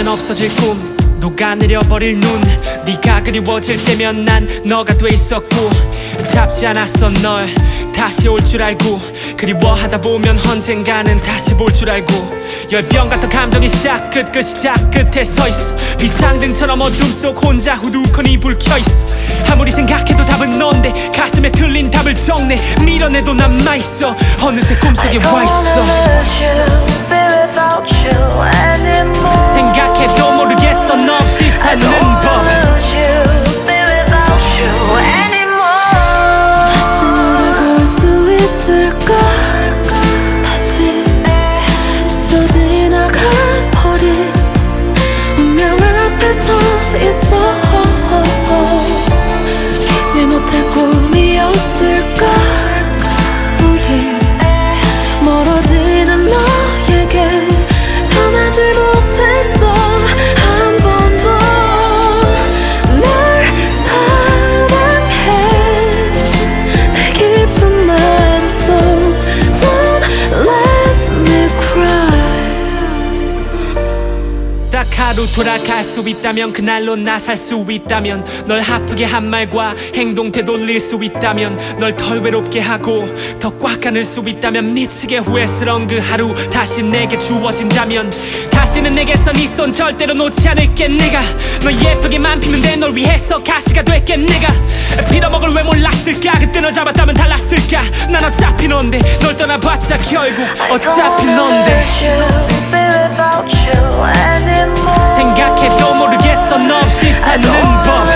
하면 없어질 꿈, 녹아내려버릴 눈. 네가 그리워질 때면 난 너가 돼 있었고, 잡지 않았어 널 다시 올 줄 알고. 그리워하다 보면 언젠가는 다시 볼 줄 알고. 열병 같은 감정이 시작 끝 시작 끝에 서있어. 비상등처럼 어둠 속 혼자 후두커니 불 켜있어. 아무리 생각해도 답은 넌데 가슴에 틀린 답을 정내. 밀어내도 남아있어. 어느새 꿈속에 와있어. 생각해도 모르겠어 너 없이 사는 법. 다시 너를 볼 수 있을까? 다시 스쳐 지나가버린 운명 앞에 서 있어. 깨지 못할 꿈이었을까? 우리 멀어지는 너에게 전하지 못했어. 한 번도 널 사랑해. 내 깊은 마음속 Don't let me cry. 딱 하루 돌아갈 수 있다면, 그날로 나 살 수 있다면, 널 아프게 한 말과 행동 되돌릴 수 있다면, 널 덜 외롭게 하고 더 꽉 안을 수 있다면, 미치게 후회스러운 그 하루 다시 내게 주어진다면, 다시는 내게서 네 손 절대로 놓지 않을게. 내가 너 예쁘게만 피는데 널 위해서 가시가 될게. 내가 빌어먹을 왜 몰랐을까? 그때 너 잡았다면 달랐을까? 난 어차피 넌데, 널 떠나봤자 결국 어차피 넌데. 생각해도 모르겠어 너 없이 사는 법.